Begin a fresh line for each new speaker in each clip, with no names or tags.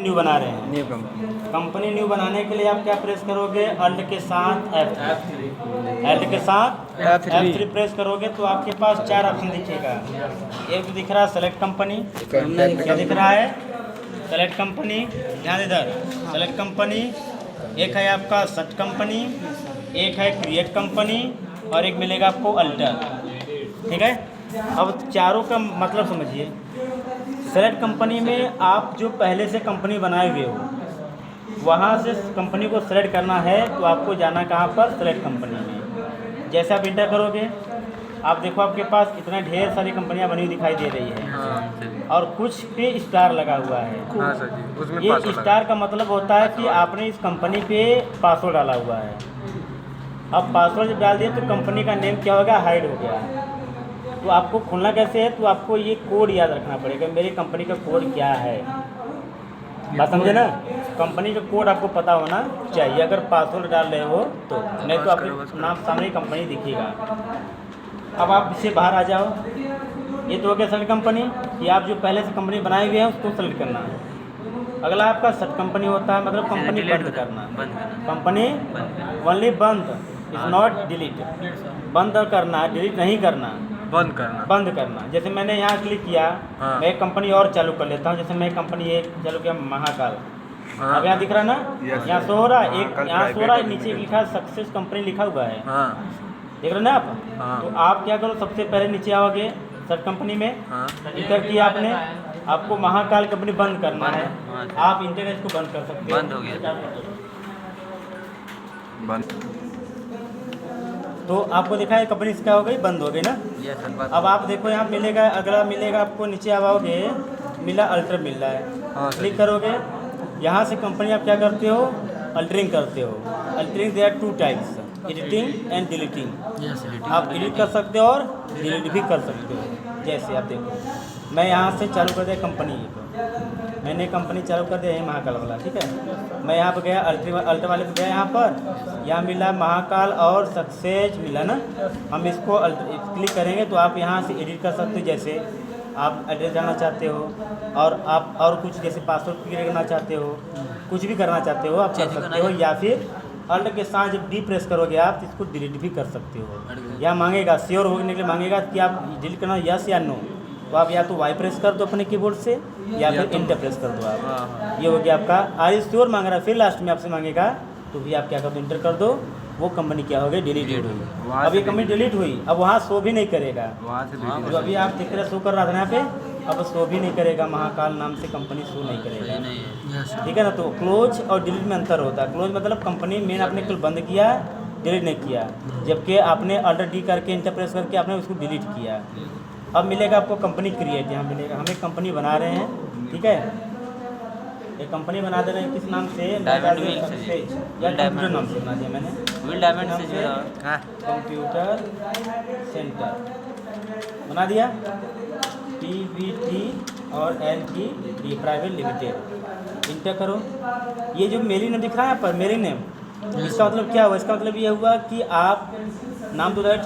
New बना रहे हैं,
न्यू कंपनी।
कंपनी न्यू बनाने के लिए आप क्या प्रेस करोगे? अल्ट के साथ अल्ट के साथ F3 प्रेस करोगे तो आपके पास 4 ऑप्शन दिखेगा। एक तो दिख रहा है सेलेक्ट कंपनी, क्या दिख रहा है? सेलेक्ट कंपनी, ध्यान इधर, सेलेक्ट कंपनी। एक है आपका सर्च कंपनी, एक है क्रिएट कंपनी और एक मिलेगा आपको अल्टर, ठीक है। अब चारों का मतलब समझिए। सेलेक्ट कंपनी में आप जो पहले से कंपनी बनाए हुए हो वहाँ से कंपनी को सेलेक्ट करना है तो आपको जाना कहाँ पर? सेलेक्ट कंपनी में। जैसे आप इंटर करोगे आप देखो आपके पास इतना ढेर सारी कंपनियां बनी हुई दिखाई दे रही है।
हाँ,
और कुछ पे स्टार लगा हुआ है।
हाँ सर जी, उसमें
ये
पासवर्ड
स्टार का मतलब होता है कि आपने इस कंपनी पे पासवर्ड डाला हुआ है। अब पासवर्ड जब डाल दिए तो कंपनी का नेम क्या हो गया? हाइड हो गया। तो आपको खोलना कैसे है? तो आपको ये कोड याद रखना पड़ेगा, मेरी कंपनी का कोड क्या है। बात समझे ना? कंपनी का कोड आपको पता होना चाहिए अगर पासवर्ड डाल रहे हो तो, नहीं तो आपके नाम सामने कंपनी दिखेगा। अब आप इससे बाहर आ जाओ। ये तो हो गया सेलेक्ट कंपनी, कि आप जो पहले से कंपनी बनाए हुए हैं उसको सेलेक्ट करना है। अगला आपका सेट कंपनी होता है, मतलब कंपनी बंद करना। कंपनी ओनली बंद, इज नॉट डिलीट। बंद करना, डिलीट नहीं करना,
बंद करना।
बंद करना। जैसे मैंने यहाँ क्लिक किया,
हाँ।
मैं एक कंपनी और चालू कर लेता हूँ। जैसे मैं कंपनी एक चालू किया, महाकाल।
हाँ।
अब यहाँ दिख रहा है ना?
यस,
यहाँ शो हो रहा है, एक
महाकाल
यहाँ शो हो रहा है,
प्राइवेट
नीचे लिखा है सक्सेस कंपनी लिखा हुआ है,
हाँ,
देख रहे हो ना आप?
हाँ।
तो आप क्या करो, सबसे पहले नीचे आओगे सर्च कंपनी में,
हाँ।
इंटर किया आपने, आपको महाकाल कंपनी बंद करना है।
हाँ।
आप इंटरनेट को बंद कर सकते हो।
बंद हो गया। बंद।
तो आपको दिखा है कंपनी क्या हो गई? बंद हो गई ना।
Yes sir.
अब आप देखो यहाँ मिलेगा, अगला मिलेगा आपको, नीचे आओगे मिला अल्टर मिल रहा
हाँ
है,
सर।
क्लिक करोगे। यहाँ से कंपनी आप क्या करते हो? अल्टरिंग करते हो। Altering there are 2 types, editing and deleting. आप एडिट कर सकते हो और डिलीट भी कर सकते हो। जैसे आप देखो मैं यहाँ से चालू कर दिया कंपनी, मैंने कंपनी चालू कर दिया है महाकाल वाला, ठीक है। मैं यहाँ पर गया अल्टर वाले पे गया, यहाँ पर यहाँ मिला महाकाल और सक्सेस मिला ना। हम इसको क्लिक करेंगे तो आप यहाँ से एडिट कर सकते हो। जैसे आप एड्रेस डालना चाहते हो और आप और कुछ जैसे पासवर्ड क्लियर करना चाहते हो, कुछ भी करना चाहते हो आप कर सकते हो। या फिर अल्ट के साथ जब डी प्रेस करोगे आप इसको डिलीट भी कर सकते हो। या मांगेगा श्योर होने के लिए मांगेगा कि आप डिलीट करना यस या नो, तो आप या तो वाई प्रेस कर दो अपने कीबोर्ड से या फिर इंटर प्रेस कर दो आप। ये हो गया आपका आर यू श्योर मांग रहा है। फिर लास्ट में आपसे मांगेगा तो भी आप क्या कर दो, इंटर कर दो। वो कंपनी क्या हो गई? डिलीट हो गई। अब ये कंपनी डिलीट हुई, अब वहाँ शो भी नहीं करेगा। जो अभी आप दिख रहे शो कर रहा था यहाँ पे, अब शो भी नहीं करेगा। महाकाल नाम से कंपनी शो नहीं करेगा, ठीक है ना। तो क्लोज और डिलीट में अंतर होता है। क्लोज मतलब कंपनी मेन आपने कुल बंद किया, डिलीट नहीं किया, जबकि आपने अल्टर डी करके इंटर प्रेस करके आपने उसको डिलीट किया। अब मिलेगा आपको कंपनी क्रिएट, यहाँ मिलेगा हम एक कंपनी बना रहे हैं, ठीक है। एक कंपनी बना दे रहे हैं, किस नाम से?
डायमंड व्हील
सक्सेस या कंप्यूटर नाम से बना दिया मैंने,
व्हील डायमंड
नाम
से
से
हाँ।
कंप्यूटर सेंटर बना दिया। PVT और LTD प्राइवेट लिमिटेड, इंटर करो। ये जो मेरी नेम दिख रहा है यहाँ पर, मेरी नेम, इसका मतलब क्या हुआ? इसका मतलब ये हुआ कि आप नाम तो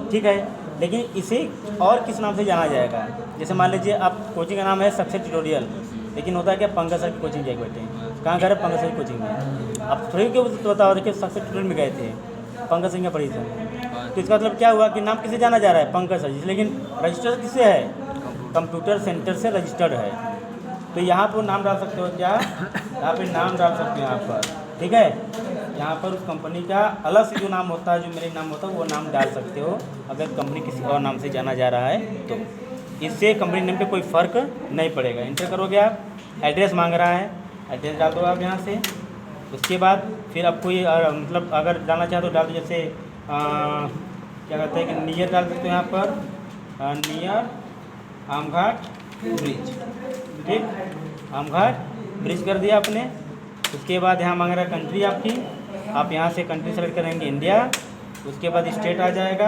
ठीक है, लेकिन इसे और किस नाम से जाना जाएगा। जैसे मान लीजिए आप कोचिंग का नाम है सक्सेस ट्यूटोरियल, लेकिन होता है क्या, पंकज सर की कोचिंग जाके बैठे हैं। कहाँ घर है? पंकज सर की कोचिंग में। आप थोड़ी क्यों बताओ, देखिए सक्सेस ट्यूटोरियल में गए थे, पंकज सिंह का पढ़ी थे। तो इसका मतलब क्या हुआ कि नाम किसे जाना जा रहा है? पंकज सर, लेकिन रजिस्टर किससे है? कंप्यूटर सेंटर से रजिस्टर्ड है। तो यहाँ पर नाम डाल सकते हो क्या? यहाँ पर नाम डाल सकते हो यहाँ पर, ठीक है। यहाँ पर उस कंपनी का अलग से जो नाम होता है, जो मेरे नाम होता है, वो नाम डाल सकते हो अगर कंपनी किसी और नाम से जाना जा रहा है तो। इससे कंपनी नेम पे कोई फ़र्क नहीं पड़ेगा। इंटर करोगे आप, एड्रेस मांग रहा है, एड्रेस डाल दो आप यहाँ से। उसके बाद फिर आपको ये मतलब अगर डालना चाहे तो डाल दो। जैसे क्या कहते हैं कि नियर डाल सकते हो यहाँ पर, नियर आमघाट ब्रिज, ठीक। आमघाट ब्रिज कर दिया आपने। उसके बाद यहाँ मांग रहा है कंट्री आपकी, आप यहाँ से कंट्री सेलेक्ट करेंगे इंडिया। उसके बाद स्टेट आ जाएगा,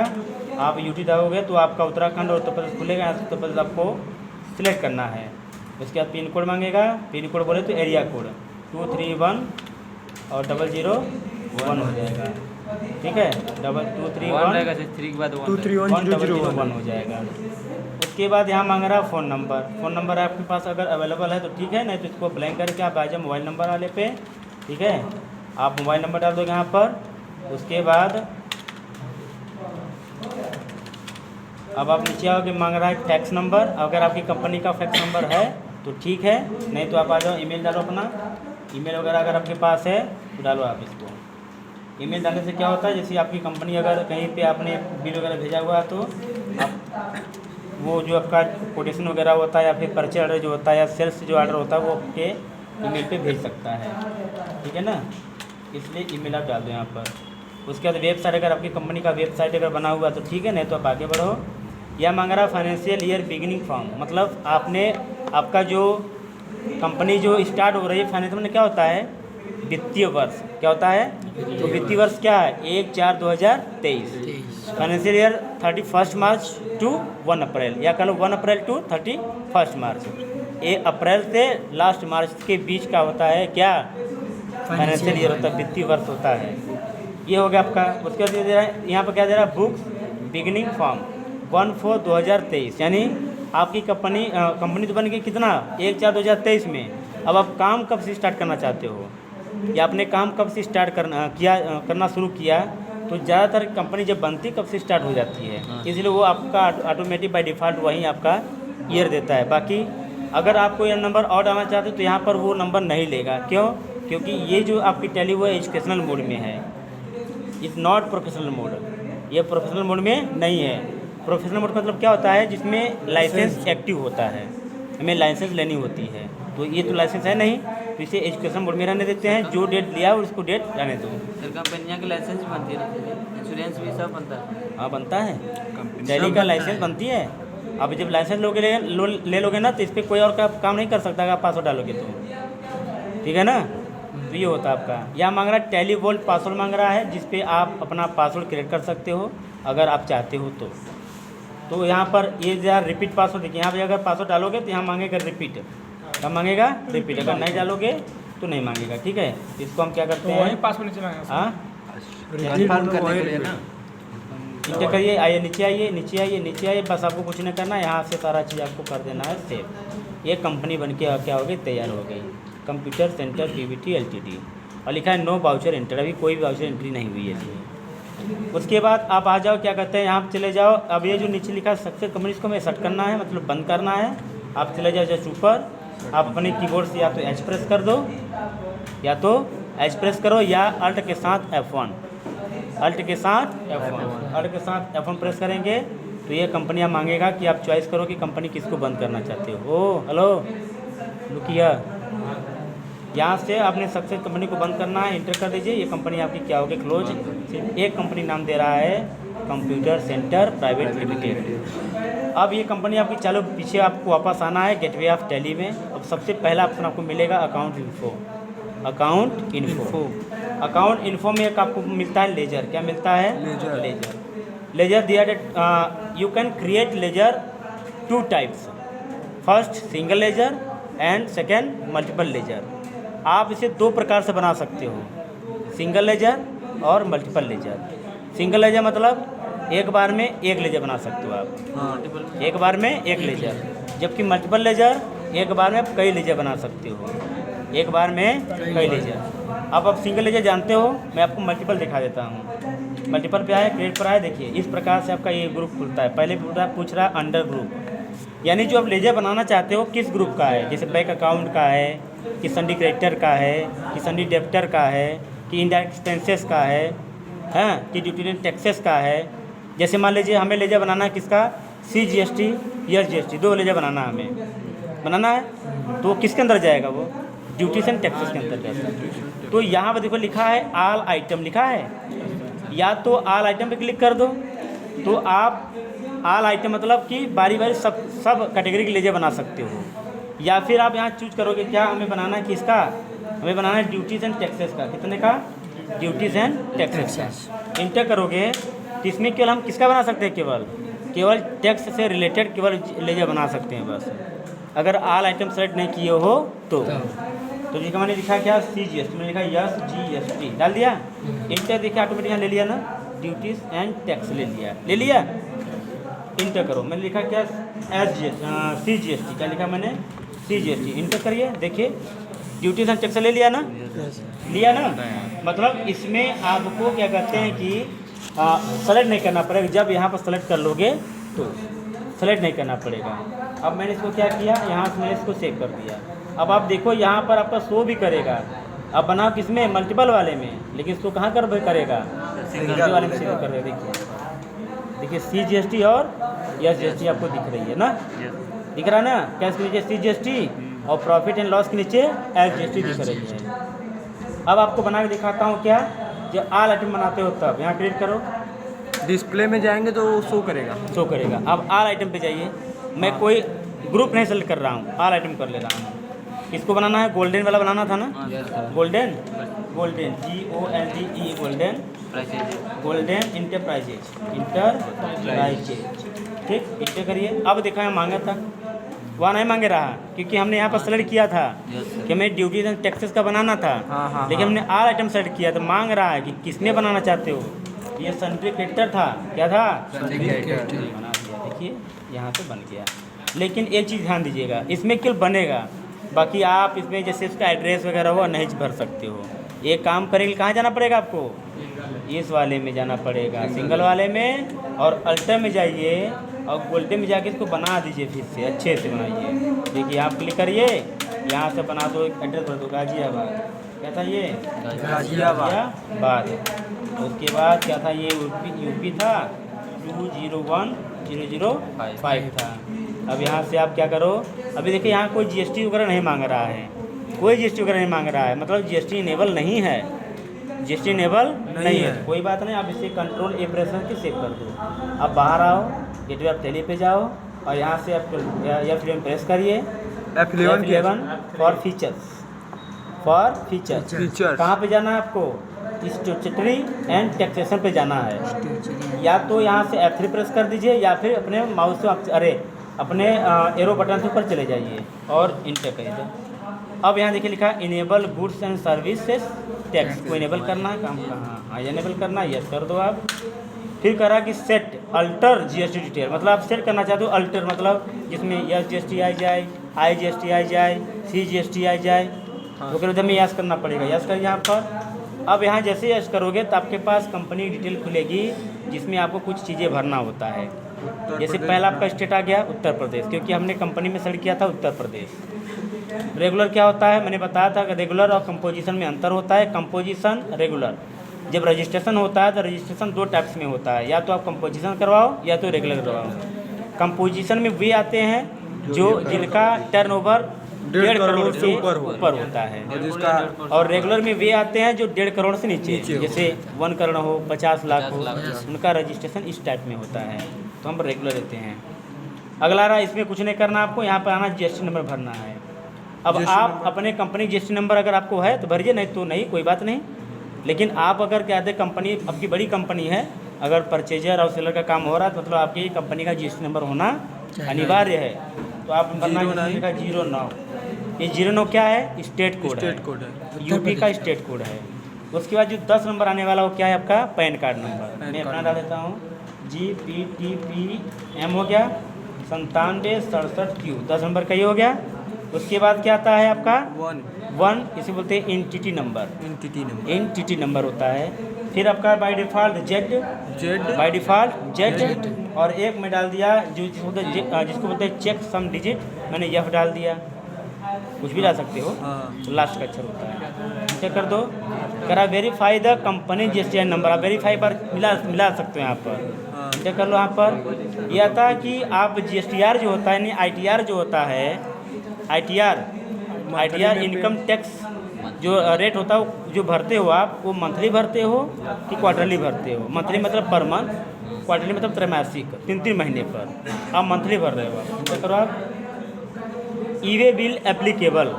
आप यूटी दबाओगे तो आपका उत्तराखंड और उत्तर प्रदेश खुलेगा। यहाँ से उत्तर प्रदेश आपको सिलेक्ट करना है। उसके बाद पिन कोड मांगेगा, पिन कोड बोले तो एरिया कोड 231 और 001 हो जाएगा, ठीक है। 231
3 के बाद
1 हो जाएगा। उसके बाद यहाँ मांग रहा है फ़ोन नंबर आपके पास अगर अवेलेबल है तो ठीक है, नहीं तो इसको ब्लैंक करके आप आ जाओ मोबाइल नंबर वाले पे। ठीक है, आप मोबाइल नंबर डाल दो यहाँ पर। उसके बाद अब आप नीचे आओगे, मांग रहा है फैक्स नंबर। अगर आपकी कंपनी का फैक्स नंबर है तो ठीक है, नहीं तो आप आ जाओ ईमेल डालो अपना। ईमेल वगैरह अगर आपके पास है तो डालो आप इसको। ईमेल डालने से क्या होता है, जैसे आपकी कंपनी अगर कहीं पे आपने बिल वगैरह भेजा हुआ है तो आप वो जो आपका कोटेशन वगैरह होता है या फिर परचेज ऑर्डर जो होता है या सेल्स जो ऑर्डर होता है वो आपके ईमेल पे भेज सकता है। ठीक है ना, इसलिए ईमेल आप डाल दो यहाँ पर। उसके बाद वेबसाइट, अगर आपकी कंपनी का वेबसाइट अगर बना हुआ तो ठीक है, नहीं तो आप आगे बढ़ो। यह मांग रहा फाइनेंशियल ईयर बिगिनिंग फॉर्म, मतलब आपने आपका जो कंपनी जो स्टार्ट हो रही है फाइनेंशियल में क्या होता है, वित्तीय वर्ष क्या होता है, तो वित्तीय वर्ष क्या है 1/4/2023। फाइनेंशियल ईयर 31 मार्च टू 1 अप्रैल, या कह लो 1 अप्रैल टू 31 मार्च। 1 अप्रैल से लास्ट मार्च के बीच का होता है क्या, फाइनेंशियल ईयर होता है, वित्तीय वर्ष होता है। ये हो गया आपका। उसके बाद दे रहा है यहाँ पर क्या दे रहा है, बुक्स बिगिनिंग फॉर्म 1/4/2023, यानी आपकी कंपनी तो बन गई कितना 1/4/2023 में। अब आप काम कब से स्टार्ट करना चाहते हो, या आपने काम कब से स्टार्ट करना शुरू किया, तो ज़्यादातर कंपनी जब बनती कब से स्टार्ट हो जाती है, इसलिए वो आपका ऑटोमेटिक बाय डिफ़ॉल्ट वहीं आपका ईयर देता है। बाकी अगर आपको ये नंबर और डालना चाहते हो तो यहाँ पर वो नंबर नहीं लेगा। क्यों, क्योंकि ये जो आपकी टैली वो एजुकेशनल मोड में है, इज़ नॉट प्रोफेशनल मोड। ये प्रोफेशनल मोड में नहीं है। प्रोफेशनल मोड मतलब क्या होता है, जिसमें लाइसेंस एक्टिव होता है, हमें लाइसेंस लेनी होती है। तो ये तो लाइसेंस है नहीं, तो इसे एजुकेशन मोड में रहने देते हैं। जो डेट लिया उसको डेट रहने दो।
फिर कंपनियाँ की लाइसेंस भी बनती है, इंश्योरेंस भी सब बनता है।
हाँ बनता है, टैली का लाइसेंस बनती है। अब जब लाइसेंस ले लोगे ना तो इस पर कोई और का काम नहीं कर सकता अगर आप पासवर्ड डालोगे तो। ठीक है ना, तो ये होता है आपका। यहाँ मांग रहा है टैली वोल्ट पासवर्ड मांग रहा है, जिस पे आप अपना पासवर्ड क्रिएट कर सकते हो अगर आप चाहते हो तो यहाँ पर ये जरा रिपीट पासवर्ड देखिए, यहाँ पे अगर पासवर्ड डालोगे तो यहाँ मांगेगा रिपीट, क्या मांगेगा रिपीट। अगर नहीं डालोगे तो नहीं मांगेगा। ठीक है, इसको हम क्या करते हैं,
पासवर्ड नीचे मांगेगा।
हाँ
कंफर्म करने के लिए ना,
इंटर करिए, आइए नीचे आइए, बस आपको कुछ नहीं करना है, यहाँ से सारा चीज़ आपको कर देना है सेव। ये कंपनी बन के क्या हो गई, तैयार हो गई, कंप्यूटर सेंटर पीवीटी एलटीडी, और लिखा है नो वाउचर एंटर, अभी कोई भी वाउचर एंट्री नहीं हुई है। उसके बाद आप आ जाओ, क्या कहते हैं, यहाँ पे चले जाओ। अब ये जो नीचे लिखा है सक्सेस कंपनी, इसको हमें सेट करना है, मतलब बंद करना है। आप चले जाओ जस्ट ऊपर, आप अपने कीबोर्ड से या तो एच प्रेस कर दो, या तो एच प्रेस करो, या अल्ट के साथ F1, अल्ट के साथ F1 प्रेस करेंगे तो ये कंपनियाँ मांगेगा कि आप चॉइस करो कि कंपनी किसको बंद करना चाहते हो। ओ हेलो लुकिया, यहाँ से आपने सक्सेस कंपनी को बंद करना है, इंटर कर दीजिए। ये कंपनी आपकी क्या होगी, क्लोज। सिर्फ एक कंपनी नाम दे रहा है, कंप्यूटर सेंटर प्राइवेट लिमिटेड। अब ये कंपनी आपकी चालू, पीछे आपको वापस आना है गेटवे ऑफ टैली में। अब सबसे पहला ऑप्शन आपको मिलेगा अकाउंट इन्फो में एक आपको मिलता है लेजर। क्या मिलता है, लेजर दिया। You can create ledger 2 types, first single ledger and second multiple ledger. आप इसे 2 प्रकार से बना सकते हो, सिंगल लेजर और मल्टीपल लेजर। सिंगल लेजर मतलब एक बार में एक लेजर बना सकते हो आप, एक बार में एक लेजर, जबकि मल्टीपल लेजर एक बार में आप कई लेजर बना सकते हो, एक बार में कई लेजर। अब आप सिंगल लेजर जानते हो, मैं आपको मल्टीपल दिखा देता हूँ। मल्टीपल पे आए, क्रिएट पर आए, देखिए इस प्रकार से आपका ये ग्रुप खुलता है। पहले पूछ रहा है अंडर ग्रुप, यानी जो आप लेजर बनाना चाहते हो किस ग्रुप का है, जैसे बैंक अकाउंट का है, कि सन्डी क्रेडिटर का है, कि सन्डी डेप्टर का है, कि इंडायरेक्ट एक्सपेंसेस का है, हाँ, कि ड्यूटी टैक्सेस का है। जैसे मान लीजिए हमें लेजर बनाना है किसका, CGST, SGST, 2 लेजर बनाना है, तो वो किसके अंदर जाएगा, वो ड्यूटीज एंड टैक्सेस के अंदर जाता है। तो यहाँ पर देखो लिखा है ऑल आइटम लिखा है, या तो ऑल आइटम पे क्लिक कर दो, तो आप ऑल आइटम मतलब कि बारी बारी सब कैटेगरी के लेजर बना सकते हो। या फिर आप यहाँ चूज करोगे क्या हमें बनाना है, किसका हमें बनाना है, ड्यूटीज़ एंड टैक्सेस का। कितने का, ड्यूटीज़ एंड टैक्सेस का। इंटर करोगे तो इसमें केवल हम किसका बना सकते हैं, केवल टैक्स से रिलेटेड केवल लेजर बना सकते हैं बस, अगर ऑल आइटम सेलेक्ट नहीं किए हो तो जिसका मैंने लिखा क्या, CGST, मैंने लिखा SGST डाल दिया, इंटर देखिए ऑटोमेटिक यहाँ ले लिया ना, ड्यूटीज़ एंड टैक्स ले लिया। इंटर करो, मैंने लिखा क्या, CGST क्या लिखा मैंने, CGST इंटर करिए। देखिए ड्यूटीज एंड टैक्स ले लिया ना, लिया ना। मतलब इसमें आपको क्या कहते हैं कि सेलेक्ट नहीं करना पड़ेगा। जब यहाँ पर सेलेक्ट कर लोगे तो सेलेक्ट नहीं करना पड़ेगा। अब मैंने इसको क्या किया, यहाँ से मैंने इसको सेव कर दिया। अब आप देखो यहाँ पर आपका शो भी करेगा। अब बनाओ किस में, मल्टीपल वाले में, लेकिन इसको कहाँ कर करेगा, सिंगल वाले में सेव कर रहे। देखिए CGST और SGST आपको दिख रही है ना, दिख रहा है ना। कैश के नीचे CGST और प्रॉफिट एंड लॉस के नीचे SGST दिख रही है। अब आपको बना के दिखाता हूँ क्या, जब ऑल आइटम बनाते हो तब यहाँ क्लिक करो,
डिस्प्ले में जाएंगे तो शो करेगा,
शो करेगा। अब ऑल आइटम पे जाइए। मैं कोई ग्रुप नहीं सेलेक्ट कर रहा हूँ, ऑल आइटम कर ले रहा हूँ। किसको बनाना है, गोल्डन वाला बनाना था ना, golden golden GOLDE golden, golden enterprises, ठीक, इंटर करिए। अब देखा है मांगा था, वहाँ नहीं मांगे रहा, क्योंकि हमने यहाँ पर सेलेक्ट किया था कि हमें ड्यूटीज एंड टैक्सेस का बनाना था। लेकिन हमने ऑल आइटम सेलेक्ट किया, तो मांग रहा है कि किसमें बनाना चाहते हो। ये सन्ड्री क्रेडिटर था, क्या था, सन्ड्री क्रेडिटर बना दिया। देखिए यहाँ से बन गया। लेकिन एक चीज़ ध्यान दीजिएगा, इसमें केवल बनेगा, बाकी आप इसमें जैसे उसका एड्रेस वगैरह वो नहीं भर सकते हो। एक काम करेंगे, कहाँ जाना पड़ेगा आपको, इस वाले में जाना पड़ेगा, सिंगल वाले में, और अल्टर में जाइए और गोल्डन में जाके इसको बना दीजिए, फिर से अच्छे से बनाइए। देखिए आप क्लिक करिए, यहाँ से बना दो, एड्रेस भर दो, गाजियाबाद, क्या था ये, गाजियाबाद। उसके बाद क्या था, ये यूपी था, 201005 था। अब यहाँ से आप क्या करो, अभी देखिए यहाँ कोई GST वगैरह नहीं मांग रहा है, कोई GST वगैरह नहीं मांग रहा है, मतलब GST इनेबल नहीं है, GST इनेबल नहीं है। कोई बात नहीं, आप इसे कंट्रोल A प्रेस करके सेव कर दो। अब बाहर आओ, गेटवे ऑफ टेली पे जाओ और यहाँ से आप F11 प्रेस करिए, F11 फॉर फीचर्स, कहाँ पे जाना है आपको, स्टैट्यूटरी एंड टैक्सेशन पे जाना है। या तो यहाँ से F3 प्रेस कर दीजिए, या फिर अपने माउस से अपने एरो बटन से ऊपर चले जाइए और इंटर करिए। अब यहाँ देखिए लिखा enable goods and services tax को इनेबल करना है, काम कहाँ, हाँ इनेबल करना है, यस कर दो आप। फिर करा कि सेट अल्टर GST डिटेल, मतलब आप सेट करना चाहते हो अल्टर, मतलब जिसमें SGST आ जाए, IGST आ जाए, CGST आ जाए, तो फिर उधर में यस करना पड़ेगा, यस करिए यहाँ पर। अब यहाँ जैसे यस करोगे तो आपके पास कंपनी डिटेल खुलेगी, जिसमें आपको कुछ चीज़ें भरना होता है। जैसे पहला आपका स्टेट आ गया उत्तर प्रदेश, क्योंकि हमने कंपनी में सेलेक्ट किया था उत्तर प्रदेश। रेगुलर क्या होता है, मैंने बताया था कि रेगुलर और कंपोजिशन में अंतर होता है। कंपोजिशन, रेगुलर, जब रजिस्ट्रेशन होता है तो रजिस्ट्रेशन 2 टाइप्स में होता है, या तो आप कंपोजिशन करवाओ या तो रेगुलर करवाओ। कंपोजिशन में वे आते हैं जो जिनका टर्नओवर 1.5 करोड़ से ऊपर होता है, और रेगुलर में वे आते हैं जो 1.5 करोड़ से नीचे, जैसे 1 करोड़ हो, 50 लाख हो, उनका रजिस्ट्रेशन इस टाइप में होता है, तो हम रेगुलर देते हैं। अगला रहा, इसमें कुछ नहीं करना, आपको यहाँ पर आना GST नंबर भरना है। अब आप अपने कंपनी GST नंबर अगर आपको है तो भरिए, नहीं तो नहीं, कोई बात नहीं। लेकिन आप अगर कहते कंपनी आपकी बड़ी कंपनी है, अगर परचेजर और सेलर का काम हो रहा है तो मतलब आपकी कंपनी का GST नंबर होना अनिवार्य है। तो आप भरना 09, ये 09 क्या है, स्टेट कोड है, यूपी का स्टेट कोड है। उसके बाद जो 10 नंबर आने वाला वो क्या है, आपका पैन कार्ड नंबर। मैं अपना डाल देता हूँ, GPTPM हो गया 9767Q, 10 नंबर का ही हो गया। उसके बाद क्या आता है आपका 1, इसे बोलते हैं एंटिटी नंबर होता है। फिर आपका बाय डिफ़ॉल्ट जेड, और एक में डाल दिया जिसको बोलते हैं चेक सम डिजिट, मैंने F डाल दिया, कुछ भी डाल सकते हो, तो लास्ट का अक्षर होता है। चेक कर दो, करा verify the company GST number, आप वेरीफाई पर मिला सकते हो यहाँ पर, चेक कर लो। यहाँ पर यह आता है कि आप GSTR जो होता है, यानी ITR जो होता है, ITR इनकम टैक्स जो रेट होता है जो भरते हो आप, वो मंथली भरते हो कि क्वार्टरली भरते हो। मंथली मतलब पर मंथ, क्वार्टरली मतलब त्रैमासिक, 3 महीने पर आप मंथली भर रहे हो। क्या करो आप, ई-वे बिल एप्लीकेबल,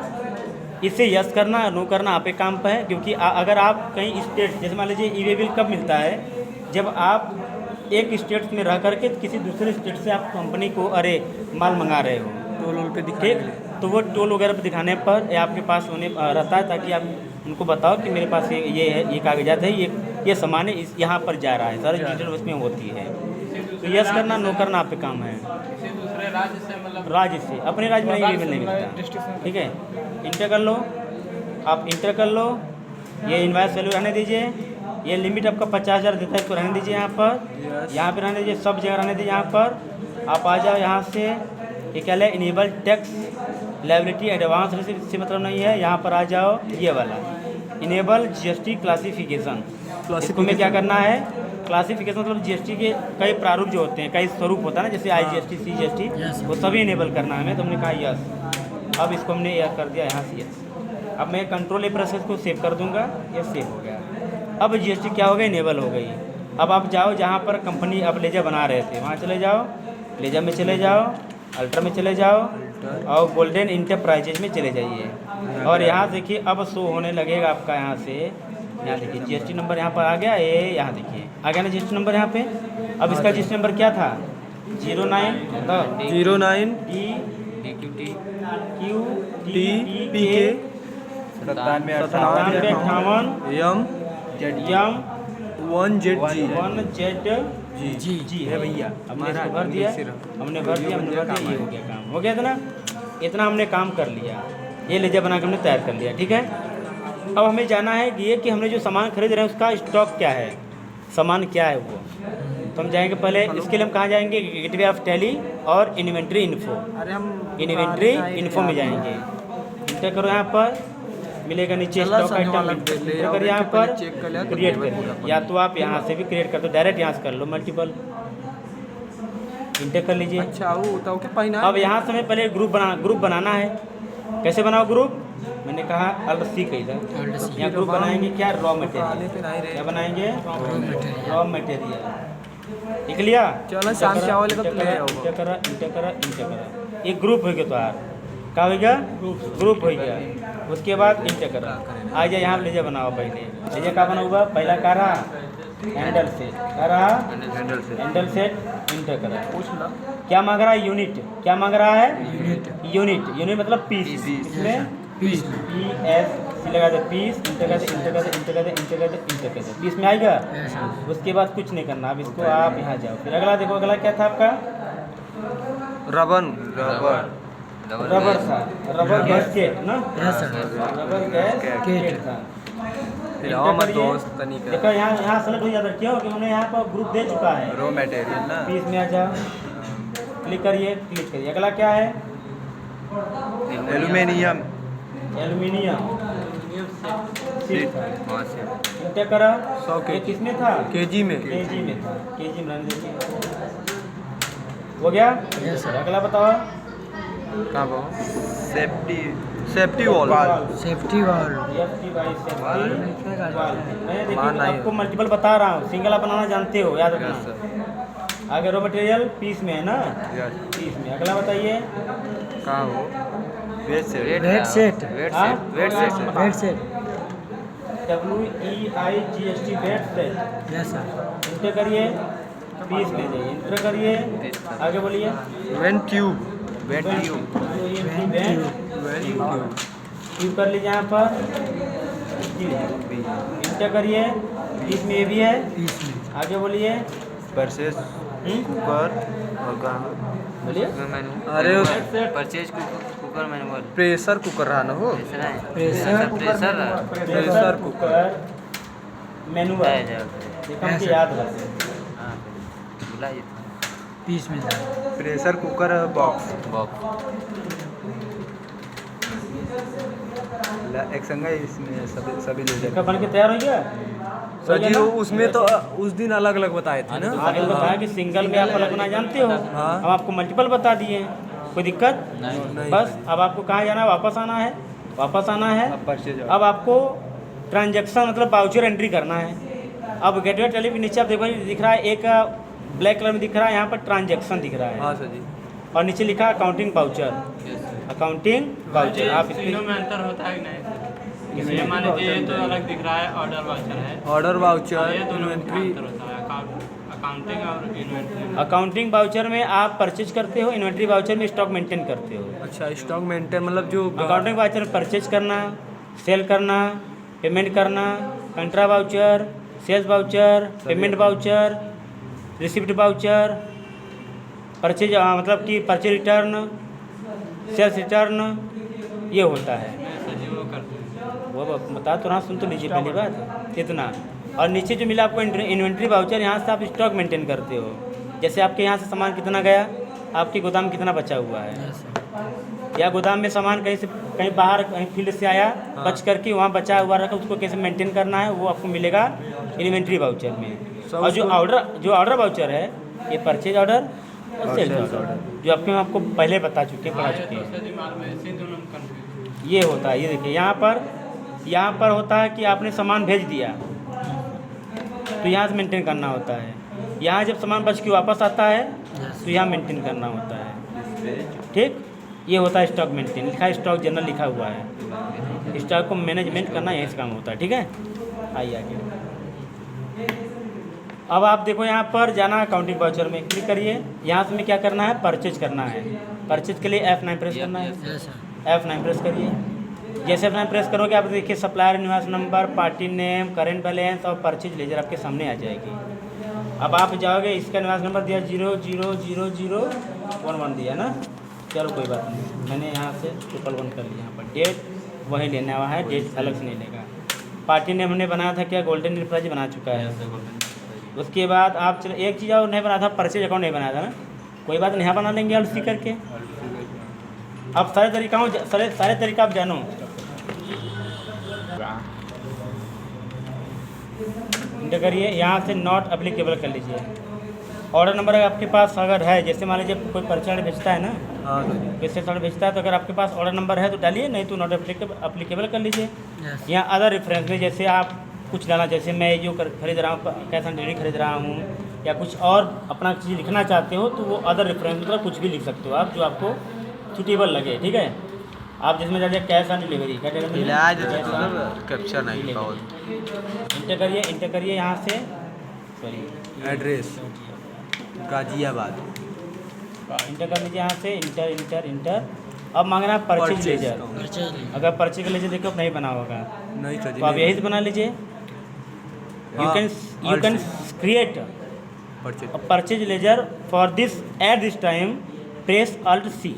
इसे यस करना नो करना आप एक काम पर है, क्योंकि अगर आप कहीं स्टेट, जैसे मान लीजिए ई-वे बिल कब मिलता है, जब आप एक स्टेट में रह करके किसी दूसरे स्टेट से आप कंपनी को माल मंगा रहे हो,
टोल पे
ठीक, तो वो टोल वगैरह पे दिखाने पर आपके पास होने रहता है, ताकि आप उनको बताओ कि मेरे पास ये कागजात है, ये सामान है, यहाँ पर जा रहा है, सारी डिटेल उसमें होती है। तो यस करना नो करना आप पे काम है।
राज्य से मतलब
राज्य से, अपने राज्य में नहीं लेबल नहीं मिलता।
डिस्ट्रिक्ट से
ठीक है, इंटर कर लो, आप इंटर कर लो, ये इनवाइस वैल्यू रहने दीजिए, ये लिमिट आपका 50,000 देता है, इसको रहने दीजिए यहाँ पर, यहाँ पे रहने दीजिए, सब जगह रहने दीजिए। यहाँ पर आप आ जाओ, यहाँ से ये क्या है, enable tax liability advance receipt से मतलब नहीं है, यहाँ पर आ जाओ, ये वाला इनेबल जीएसटी क्लासिफिकेशन। इसको में क्या करना है, क्लासिफिकेशन मतलब जीएसटी के कई प्रारूप जो होते हैं, कई स्वरूप होता है ना, जैसे IGST CGST, वो सभी इनेबल करना है हमें। तो हमने कहा यस, अब इसको हमने यह कर दिया यहाँ से यस। अब मैं कंट्रोल प्रेस को सेव कर दूंगा, ये सेव हो गया। अब GST क्या हो गई, इनेबल हो गई। अब आप जाओ जहाँ पर कंपनी आप लेजर बना रहे थे, वहाँ चले जाओ, लेजर में चले जाओ, अल्ट्रा में चले जाओ, और गोल्डन इंटरप्राइजेज में चले जाइए। और यहाँ देखिए अब शो होने लगेगा आपका, यहाँ से यहाँ देखिए GST नंबर यहाँ पर आ गया, ये यहाँ देखिए आ गया ना GST नंबर यहाँ पे। अब इसका GST नंबर क्या था, 09
09DQTPK
9758 यम
1ZG
है भैया। हमने इसको भर दिया, हमने भर दिया, हमने भर दिया, ये हो गया काम, हो गया था ना। इतना हमने काम कर लिया, ये लेजर बना के हमने तैयार कर लिया। ठीक है, अब हमें जाना है ये कि हमने जो सामान खरीद रहे हैं उसका स्टॉक क्या है, सामान क्या है वो। तो हम जाएंगे पहले, इसके लिए हम कहाँ जाएंगे, गेटवे ऑफ टैली और इन्वेंट्री इन्फो। इन्वेंट्री इन्फो में जाएंगे, इंटर करो, यहाँ पर मिलेगा नीचे स्टॉक आइटम, इंटर कर यहाँ पर क्रिएट करिए, या तो आप यहाँ से भी क्रिएट कर दो, डायरेक्ट यहाँ से कर लो, मल्टीपल इंटर कर लीजिए।
अच्छा वो बताओ कि पहिना
अब यहाँ से हमें पहले ग्रुप बनाना है। कैसे बनाओ ग्रुप, मैंने कहा अल्ट सी कही था, यहाँ ग्रुप बनाएंगे क्या, रॉ मटेरियल, क्या बनाएंगे, रॉ मटेरियल। लिख लिया,
चलो शाम चावल का प्ले होगा।
इंटर करा, इंटर करा, इंटर करा, एक ग्रुप हो गया, तो यार क्या हो गया, ग्रुप हो गया। उसके बाद इंटर करा, आ जाए यहाँ लेजर बनाओ, पहले लेजर का बना हुआ, पहला क्या रहा, हैंडल सेट, क्या रहा, हैंडल सेट, इंटर करा। क्या मांग रहा है, यूनिट, क्या मांग रहा है, यूनिट मतलब पीस, इसमें पीस लगा दे, पीस, इंटर कर दे, इंटर कर दे, इंटर कर दे, इंटर कर दे, इंटर कर दे, पीस में आएगा। उसके बाद कुछ नहीं करना, अब इसको आप यहाँ जाओ, फिर अगला देखो, अगला क्या था आपका, रबर था, रबर गैसकेट ना, रबर गैसकेट था। देखो यहाँ सेलेक्ट हो जाता है, क्यों, क्योंकि हमने यहाँ पर ग्रुप दे चुका है,
रॉ मटेरियल ना,
पीस में आ जाओ, क्लिक करिए, क्लिक करिए। अगला क्या है,
एल्यूमिनियम
इंटर करा,
100
ये किसमें था,
केजी में
था, केजी में रहने दीजिए, हो गया। अगला बताओ,
कहाँ वो सेफ्टी वॉल
सेफ्टी वाल। मैं देखिए आपको मल्टीपल बता रहा हूँ, सिंगल आप बनाना जानते हो, याद रखना। आगे रॉ मटेरियल पीस में है ना, पीस में। अगला बताइए,
कहाँ वो weight set
weight set
WEIGST weight set, enter करिए, पीस में जाइए, इंटर करिए, आगे बोलिए,
वेंट ट्यूब
ट्यूब कर लीजिए यहाँ पर, इंटर करिए, पीस में ये भी है, आगे बोलिए,
परचेज कुकर और कहाँ
बोलिए,
अरे
purchase cooker manual,
pressure cooker रहा ना वो,
प्रेशर कुकर मैनुअल, देखो हमको याद रहे,
पीस में
प्रेशर कुकर बॉक्स एक संग इसमें सभी ले
इसका बन के तैयार हो गया।
सर जी उसमें तो उस दिन अलग अलग बताए थे ना,
आगे बताया कि सिंगल में आप अलग बना जानते हो, हम आपको मल्टीपल बता दिए हैं, कोई दिक्कत नहीं। बस अब आपको कहाँ जाना है, वापस आना है, अब आपको ट्रांजैक्शन मतलब वाउचर एंट्री करना है। अब गेटवे टैली के नीचे आप देखो दिख रहा है, एक ब्लैक कलर में दिख रहा है, यहाँ पर ट्रांजैक्शन दिख रहा है,
हाँ सर जी,
और नीचे लिखा है अकाउंटिंग वाउचर, अकाउंटिंग वाउचर। आप
तीनों में अंतर होता है कि नहीं, ये मान लीजिए ये तो अलग दिख रहा है, ऑर्डर वाउचर है,
ऑर्डर वाउचर,
ये दोनों में
इन्वेंट्री।
अंतर होता है, अकाउंटिंग और इन्वेंट्री।
अकाउंटिंग वाउचर में आप परचेज करते हो, इन्वेंट्री वाउचर में स्टॉक मेंटेन करते हो।
अच्छा स्टॉक मेंटेन मतलब जो
अकाउंटिंग वाउचर में परचेज करना, सेल करना, पेमेंट करना, contra voucher, sales voucher, payment voucher, receipt voucher, purchase मतलब कि परचेज रिटर्न, सेल्स रिटर्न, ये होता है।
सर जी वो करते हैं।
वो बता तो रहा, सुन तो लीजिए पहली बात इतना। और नीचे जो मिला आपको इन्वेंट्री वाउचर, यहाँ से आप स्टॉक मेंटेन करते हो। जैसे आपके यहाँ से सामान कितना गया, आपके गोदाम कितना बचा हुआ है, या गोदाम में सामान कहीं बाहर कहीं फील्ड से आया बच करके वहाँ बचा हुआ रखा, उसको कैसे मेंटेन करना है वो आपको मिलेगा इन्वेंट्री वाउचर में। और जो ऑर्डर वाउचर है, ये परचेज ऑर्डर और सेल्स ऑर्डर, जो आपको पहले बता चुके हैं, पढ़ा चुके हैं।
सर जी माल में ऐसे ही दोनों में कंफ्यूज।
ये होता है, ये देखिए यहाँ पर होता है कि आपने सामान भेज दिया तो यहाँ से मेंटेन करना होता है। यहाँ जब सामान बच के वापस आता है तो यहाँ मेंटेन करना होता है। ठीक, ये होता है स्टॉक मेंटेन, लिखा है स्टॉक जनरल लिखा हुआ है। स्टॉक को मैनेजमेंट करना यहीं से काम होता है। ठीक है, आइए आगे। अब आप देखो यहाँ पर जाना है अकाउंटिंग वाउचर में, क्लिक करिए। यहाँ से में क्या करना है, परचेज करना है। परचेज के लिए F9 प्रेस करना है। F9 प्रेस करिए। जैसे F9 प्रेस करोगे आप देखिए supplier invoice number, party name, current balance और परचेज लेजर आपके सामने आ जाएगी। अब आप जाओगे, इसका इनवॉइस नंबर दिया 000011 दिया ना, चलो कोई बात नहीं, मैंने यहाँ से 111 कर लिया। यहाँ पर डेट वही लेना हुआ है, डेट अलग से नहीं लेगा। पार्टी नेम हमने बनाया था क्या, गोल्डन एंटरप्राइज बना चुका है। उसके बाद आप चलो एक चीज़ और नहीं बनाया था, परचेज अकाउंट नहीं बनाया था ना, कोई बात नहीं, यहाँ बना लेंगे एल सी करके। अब सारे तरीका आप जानो। इंटर करिए, यहाँ से नॉट एप्लीकेबल कर लीजिए। ऑर्डर नंबर आपके पास अगर है, जैसे मान लीजिए कोई परचेज भेजता है ना, जैसे ऑर्डर भेजता है तो अगर आपके पास ऑर्डर नंबर है तो डालिए, नहीं तो नॉट एप्लीकेबल कर लीजिए। यहाँ अदर रेफरेंस में जैसे आप कुछ डालना, जैसे मैं जो खरीद रहा हूँ, कैश ऑन डिलीवरी खरीद रहा हूँ, या कुछ और अपना चीज़ लिखना चाहते हो तो वो अदर रेफरेंस मतलब कुछ भी लिख सकते हो आप, जो आपको सूटेबल लगे। ठीक है, आप जिसमें डालिए कैश ऑन डिलीवरी, क्या
कैप्शन है।
इंटर करिए यहाँ से, सॉरी
एड्रेस गाजियाबाद,
इंटर कर लीजिए यहाँ से, इंटर। अब मांगना है परचेज लेजर। अगर परचेज लेजर देखो नहीं बना होगा
नहीं सर जी,
तो आप यही से बना लीजिए। You can create purchase laser for this at this time, press Alt C,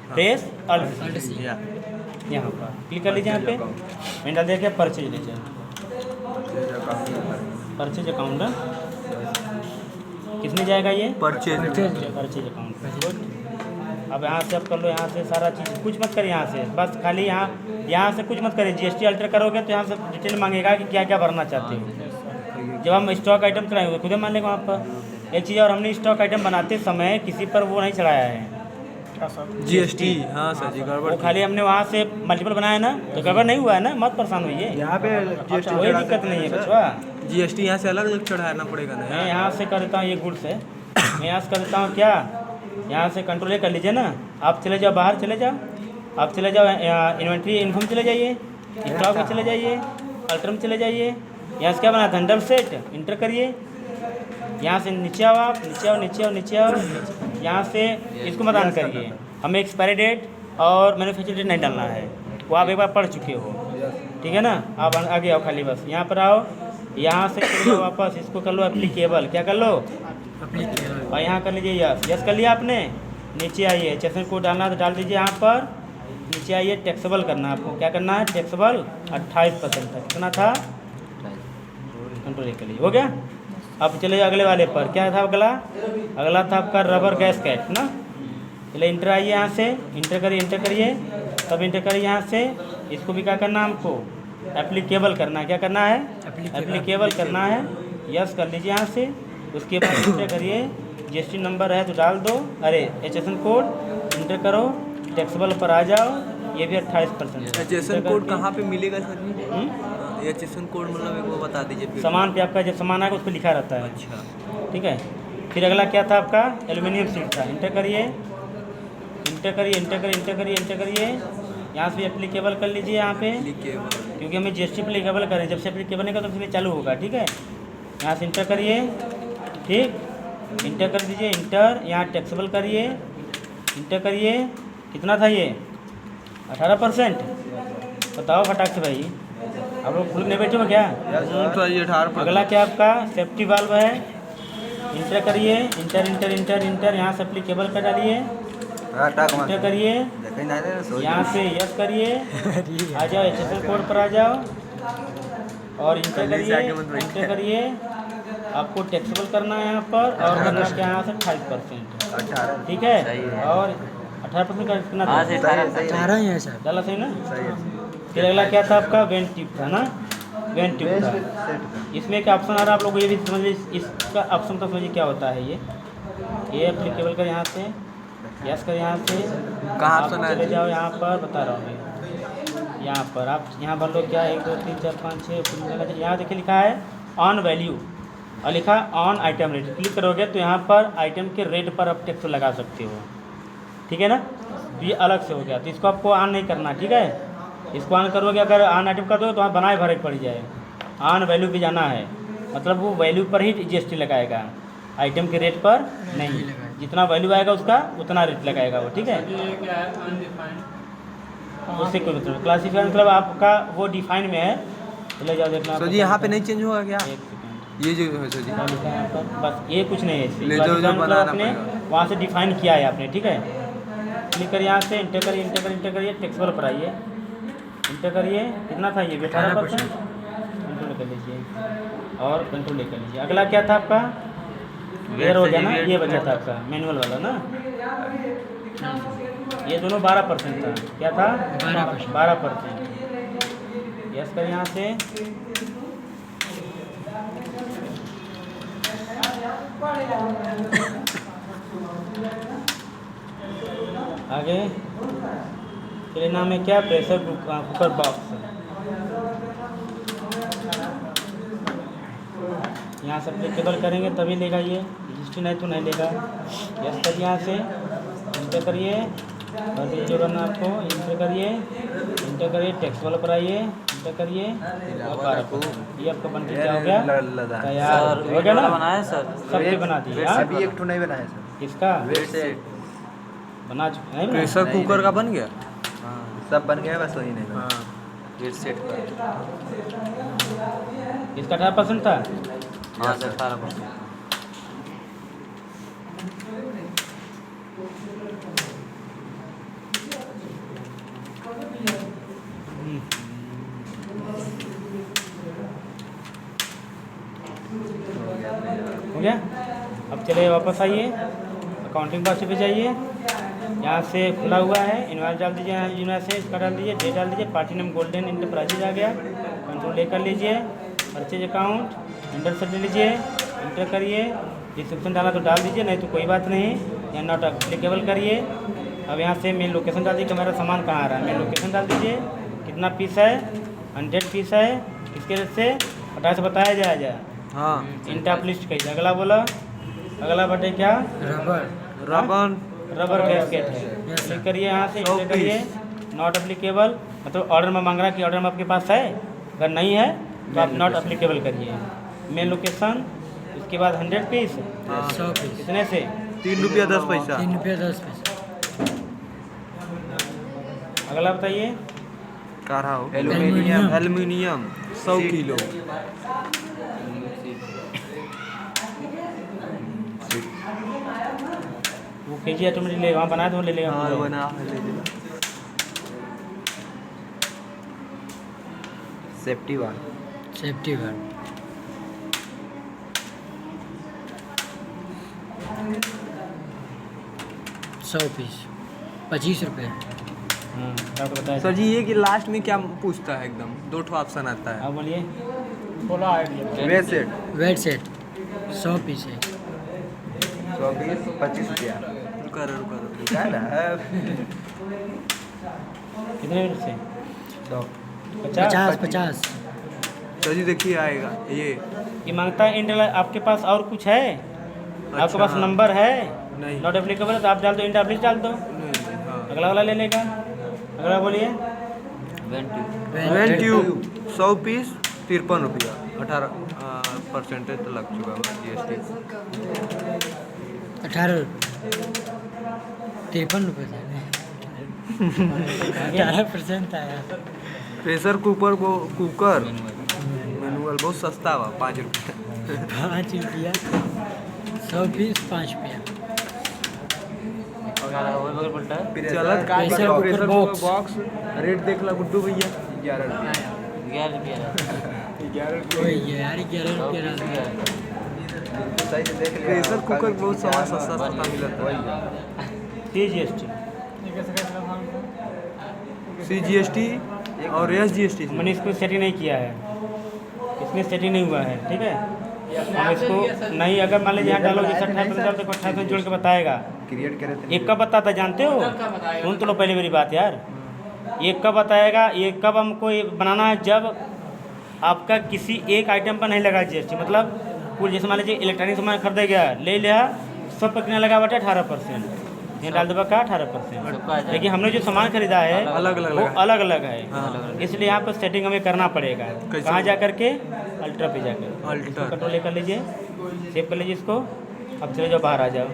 press Alt C, यहाँ पर क्लिक कर लीजिए। यहाँ पे मैंने डाल दिया क्या, परचेज लेजर, परचेज अकाउंट। किसमें जाएगा ये, परचेज अकाउंट। अब यहाँ से आप कर लो, यहाँ से सारा चीज़ कुछ मत करिए, यहाँ से बस खाली यहाँ से कुछ मत करिए। GST अल्टर करोगे तो यहाँ से डिटेल मांगेगा कि क्या क्या भरना चाहते हो। जब हम स्टॉक आइटम चढ़ाएंगे खुद मान लेंगे वहाँ पर। एक चीज़ और, हमने स्टॉक आइटम बनाते समय किसी पर वो नहीं चढ़ाया है
GST। हाँ सर जी, गड़बड़
वो खाली हमने वहाँ से मल्टीपल बनाया ना, तो गड़बड़ नहीं हुआ है ना, मत परेशान होइए,
यहाँ पे
कोई दिक्कत नहीं है बचवा।
GST यहाँ से अलग अलग चढ़ाना पड़ेगा ना।
मैं यहाँ से कर देता हूँ, ये गुड्स है, मैं यहाँ से कर देता हूँ क्या, यहाँ से कंट्रोल कर लीजिए ना। आप चले जाओ, बाहर चले जाओ, आप चले जाओ इन्वेंट्री इनकम चले जाइए, स्टॉक में चले जाइए, अल्टर में चले जाइए। यहाँ से क्या बना था, डबल सेट, इंटर करिए। यहाँ से नीचे आओ, आप नीचे आओ। यहाँ से इसको मत ऑन करिए, हमें एक्सपायरी डेट और मैन्युफैक्चर डेट नहीं डालना है, वो आप एक बार पढ़ चुके हो। ठीक है ना, आप आगे आओ, खाली बस यहाँ पर आओ, यहाँ से चले जाओ वापस, इसको कर लो एप्लीकेबल, क्या कर लो, और यहाँ कर लीजिए यस कर लिया आपने। नीचे आइए, चेसन कोड डालना तो डाल दीजिए यहाँ पर। नीचे आइए, टैक्सेबल करना है आपको, क्या करना है, टैक्सेबल 28% था, कितना था, कंट्रोल कर लीजिए, हो गया। अब चले जाओ अगले वाले पर, क्या था अगला था आपका रबर गैस्केट ना। चलिए इंटर आइए, यहाँ से इंटर करिए, तब इंटर करिए यहाँ से। इसको भी क्या करना है हमको, एप्लीकेबल करना है, क्या करना है, एप्लीकेबल करना है, यस कर लीजिए यहाँ से। उसके बाद इंटर करिए, GST नंबर है तो डाल दो, अरे HSN कोड इंटर करो, टैक्सेबल पर आ जाओ, ये भी 28%।
HSN कोड कहाँ पे मिलेगा सर जी? HSN कोड मतलब एक वो बता दीजिए।
सामान पे आपका जब सामान आएगा उस पर लिखा रहता है।
अच्छा,
ठीक है। फिर अगला क्या था आपका, एल्यूमिनियम सीट था, इंटर करिए। यहाँ से एप्लीकेबल कर लीजिए यहाँ पे, क्योंकि हमें GST एप्लीकेबल करें, जब से एप्लीकेबल नहीं कर तो फिर चालू होगा। ठीक है, यहाँ से इंटर करिए, ठीक, इंटर कर दीजिए, इंटर, यहाँ टैक्सेबल करिए, इंटर करिए, कितना था ये, 18%। बताओ फटाक से भाई, आप लोग खुद नहीं बैठे हो क्या?
तो ये 18%।
अगला क्या आपका सेफ्टी वाल्व है, इंटर करिए, इंटर इंटर इंटर इंटर, यहाँ से एप्लीकेबल कर डालिए, इंटर करिए, यहाँ से यस करिए, आ जाओ HSL कोड पर आ जाओ और इंटर करिए, इंटर करिए। आपको टैक्सेबल करना है यहाँ पर और करना क्या यहाँ से 28%, ठीक है। और 18% का कितना
हाँ से
18 ही है सर।
डाला सही ना। फिर अगला क्या था आपका वेंट ट्यूब था ना, वेंट ट्यूब था। इसमें क्या ऑप्शन आ रहा है आप लोग ये भी समझिए, इसका ऑप्शन तो समझिए क्या होता है। ये एप्लीकेबल कर यहाँ से, यस कर यहाँ से,
कहाँ
आप
ऑप्शन है?
चले जाओ यहाँ पर, बता रहा हूँ मैं, यहाँ पर आप यहाँ भर लो क्या 1 2 3 4 5 6, यहाँ देखिए लिखा है ऑन वैल्यू और लिखा ऑन आइटम रेट। क्लिक करोगे तो यहाँ पर आइटम के रेट पर आप टैक्स लगा सकते हो, ठीक है ना। तो ये अलग से हो गया, तो इसको आपको ऑन नहीं करना, ठीक है। इसको ऑन करोगे, अगर ऑन आइटम कर दो तो वहाँ बनाए भरे पड़ जाए। ऑन वैल्यू पे जाना है, मतलब वो वैल्यू पर ही GST लगाएगा, आइटम के रेट पर नहीं। जितना वैल्यू आएगा उसका उतना रेट लगाएगा वो, ठीक है।
ये क्या है अनडिफाइंड।
उससे कोई मतलब क्लासीफाई मतलब आपका वो डिफाइन में है, चले जाओ देखना।
सर जी यहाँ पे नहीं चेंज होगा क्या?
एक सेकंड,
ये जो है सर जी,
क्या लिखा है यहाँ पर? बस ये कुछ नहीं है इससे।
ले जाओ,
Classify मतलब
बनाना
आपने
पड़ेगा।
वहाँ से डिफाइन किया है आपने, ठीक है। क्लिक करिए यहाँ से, इंटर करिए, इंटर करिए, इंटर करिए, टैक्सेबल पर आइए, इंटर करिए। कितना था ये? 18%। कंट्रोल कर लीजिए और कंट्रोल कर लीजिए। अगला क्या था आपका? वेयर हो गया ना, ये बचा था आपका मैनुअल वाला ना। ये दोनों 12% था। क्या था? 12%। यस कर यहाँ से। आगे चलिए, नाम है क्या? Pressure cooker box. यहाँ से एप्लीकेबल करेंगे तभी लेगा ये, रजिस्ट्री नहीं तो नहीं लेगा। यस कर यहाँ से, इंटर करिए और ये जो करना आपको, इंटर करिए, इंटर करिए, टैक्स वाला पर आइए, इंटर करिए और 12%। ये आपका बन के क्या हो गया? तैयार
सर
हो गया ना।
बनाया सर।
सबके बना दिए। हाँ?
अभी एक तो नहीं बनाया सर।
किसका
वैसे
बना चुके नहीं?
प्रेशर कुकर का बन गया?
सब बन गया, बस वही नहीं बना।
वेट सेट कर।
इसका 18% था।
हाँ सर 18%।
हो गया। अब चले वापस आइए, अकाउंटिंग पास पे जाइए। यहाँ से खुला हुआ है, इनवाइस डाल दीजिए, इनवाइस से इसका डाल दीजिए, डेट डाल दीजिए, पार्टी नेम गोल्डन इंटरप्राइजेज आ गया। कंट्रोल ले कर लीजिए, परचेज अकाउंट इंटर से ले लीजिए, इंटर करिए। डिस्क्रिप्शन डाला तो डाल दीजिए, नहीं तो कोई बात नहीं, या नॉट अप्लीकेबल करिए। अब यहाँ से मेन लोकेशन डाल दीजिए कि मेरा सामान कहाँ आ रहा है। मेन लोकेशन डाल दीजिए, कितना पीस है, 100 पीस है, इसके रेट से 50 से बताया जाएगा।
हाँ।
इंटॉप लिस्ट कहिए। अगला बोला, अगला बटे क्या?
रबन
रबर गैसकेट है। क्लिक करिए यहाँ से, इंटर करिए, नॉट अप्लीकेबल, मतलब ऑर्डर में मांग रहा है कि ऑर्डर में आपके पास है, अगर नहीं है तो आप नॉट अप्लीकेबल करिए। मेन लोकेशन, उसके बाद 100 पीस,
100 पीस,
कितने से?
3 रुपया 10 पैसा।
3 रुपया 10 पैसा।
अगला बताइए।
का रहा हो?
एल्युमिनियम।
Aluminium 100 kilo.
वो KG ऑटोमेटिक ले वहाँ बनाए तो वो ले लेगा।
हाँ बना ले लेना।
सेफ्टी वाल।
सेफ्टी गार्ड 100 पीस 25 रुपये।
आपको बताया
सर जी ये कि लास्ट में क्या पूछता है? एकदम 2 ठो ऑप्शन आता है।
आप बोलिए।
बोला idea.
Weight set
weight set 100 piece है।
24 25 रुपया।
रुका रुका
क्या ना
कितने मिनट से?
100
50
सर जी देखिए आएगा
ये मांगता है इंटर। आपके पास और कुछ है? आपके पास
हाँ।
नंबर है?
नहीं।
नॉट एप्लीकेबल है तो आप डाल दो, इंटर डाल दो,
हाँ।
अगला वाला ले लेगा। अगला बोलिए।
वेन ट्यूब 100 पीस 53 रुपया। 18% तो लग चुका है GST।
18 53 रुपये था। 18% आया।
प्रेशर कुकर मैनुअल बहुत सस्ता हुआ 5 रुपया।
5 रुपया 100 पीस 5 रुपया।
वो बगल पलटा है
चलत का
pressure cooker box.
Box rate देख ला गुड्डू भैया
11 रुपया
11 रुपया
11
वही है यार 11 रुपया डाल दिया।
सही से देख लिया
प्रेशर कुकर बहुत सामान सस्ता सस्ता मिलता है
CGST
CGST और SGST
मैंने इसको सेटिंग नहीं किया है, इसमें सेटिंग नहीं हुआ है। ठीक है, हम इसको नहीं, अगर मान लीजिए यहाँ डालो जैसे 28 तो 28 जोड़ के बताएगा।
क्रिएट करे थे
एक कब बताता जानते हो? सुन तो लो पहले मेरी बात यार। एक कब बताएगा, एक कब हमको ये बनाना है जब आपका किसी एक आइटम पर नहीं लगा GST, मतलब कुल जैसे मान लीजिए इलेक्ट्रॉनिक सामान खरीदा गया, ले लिया, सब पर कितना लगा बटे 18%, यहाँ डाल देगा का 18%। लेकिन हमने जो सामान खरीदा है
अलग अलग
वो
लगा।
अलग अलग है, इसलिए यहाँ पर सेटिंग हमें करना पड़ेगा।
कैसे?
कहाँ जा करके? अल्ट्रा पे जाकर
अल्टर
कंट्रोल कर लीजिए, सेव कर लीजिए इसको। अब चले जाओ, बाहर आ जाओ,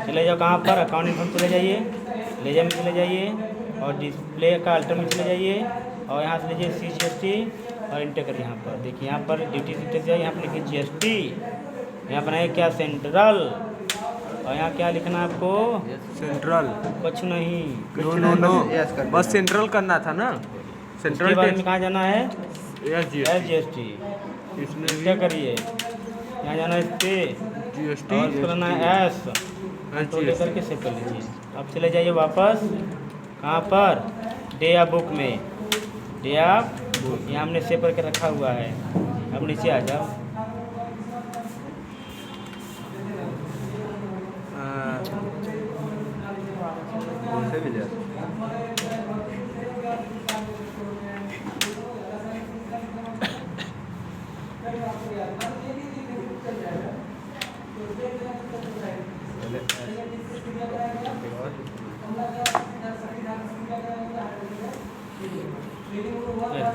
चले जाओ कहाँ पर? अकाउंट इन्फॉर्म चले जाइए, लेजर में चले जाइए और डिस्प्ले का अल्टर में चले जाइए और यहाँ से लीजिए CGST और इंटर करिए। यहाँ पर देखिए, यहाँ पर ड्यूटी से जाइए, यहाँ पर लिखिए GST, यहाँ बनाइए क्या सेंट्रल, और यहाँ क्या लिखना है आपको?
सेंट्रल
कुछ नहीं,
नो
यस कर
बस सेंट्रल करना था ना।
उसके
सेंट्रल
बाद में कहाँ जाना है?
SGST
GST,
इसमें
इंटर करिए, यहाँ जाना है इस पे
GST
और इसको करना है S, कंट्रोल लेकर के सेव कर लीजिए। अब चले जाइए वापस कहाँ पर? डे ऑफ बुक में, डे ऑफ बुक यहाँ हमने सेव करके रखा हुआ है। अब नीचे आ जाओ,
से भी ले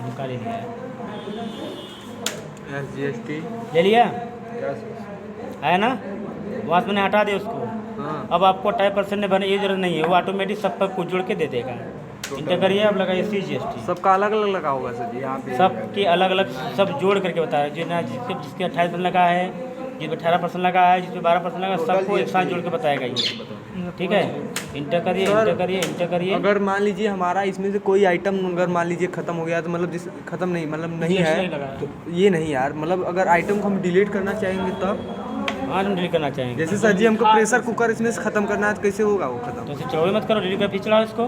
निकाल ही लिया है।
SGST
ले लिया है ना? वहाँ से मैंने हटा दिया उसको।
हाँ
अब आपको 28% भरने की जरूरत नहीं है, वो ऑटोमेटिक सब पर कुछ जोड़ के दे देगा। इंटर करिए, अब लगाइए CGST,
सबका अलग अलग लगा होगा सर जी।
यहाँ पे
सबके अलग अलग सब जोड़ करके बताया, जो ना जिसके 28% लगा है, जिसमें 18% लगा है, जिसमें 12% लगा, सबको एक साथ जोड़ के बताएगा ये। ठीक है, इंटर करिए, इंटर करिए, इंटर करिए।
अगर मान लीजिए हमारा इसमें से कोई आइटम अगर मान लीजिए खत्म हो गया तो मतलब जिस खत्म नहीं मतलब नहीं
GST
है
नहीं लगा है।
तो ये नहीं यार, मतलब अगर आइटम को हम डिलीट करना चाहेंगे तब
हाँ, हम डिलीट करना चाहेंगे
जैसे सर जी हमको प्रेशर कुकर इसमें से खत्म करना है तो कैसे होगा वो खत्म?
तो इसे चौबे मत करो, डिलीट कर पीछे चढ़ाओ इसको,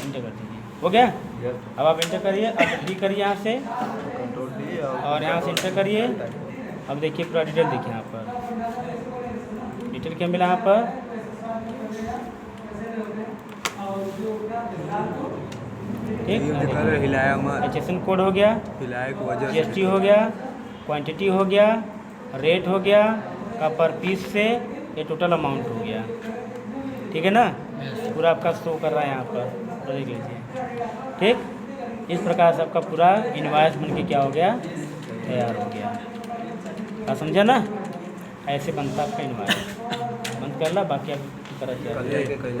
इंटर कर दीजिए। हो गया? अब आप इंटर करिए, अब डी करिए यहाँ से
कंट्रोल डी
और यहाँ से इंटर करिए। अब देखिए पूरा डिटेल देखिए, यहाँ पर डिटेल क्या मिला यहाँ पर? ठीक,
हिलाया मत,
HSN कोड हो गया,
हिलाए को वजह
GST हो गया, क्वांटिटी हो गया, रेट हो गया, का पर पीस से ये टोटल अमाउंट हो गया। ठीक है ना? पूरा आपका शो कर रहा है यहाँ पर, तो देख लीजिए। ठीक, इस प्रकार से आपका पूरा इनवॉइस बन के क्या हो गया? तैयार हो गया। क्या समझा ना? ऐसे बनता आपका इनवॉइस। बंद कर ला, बाकी आप तरह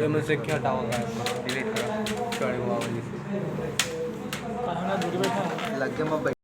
ये मुझसे क्या हटाऊंगा डिलीट करा चढ़ी हुआ वाली से
लग गया मैं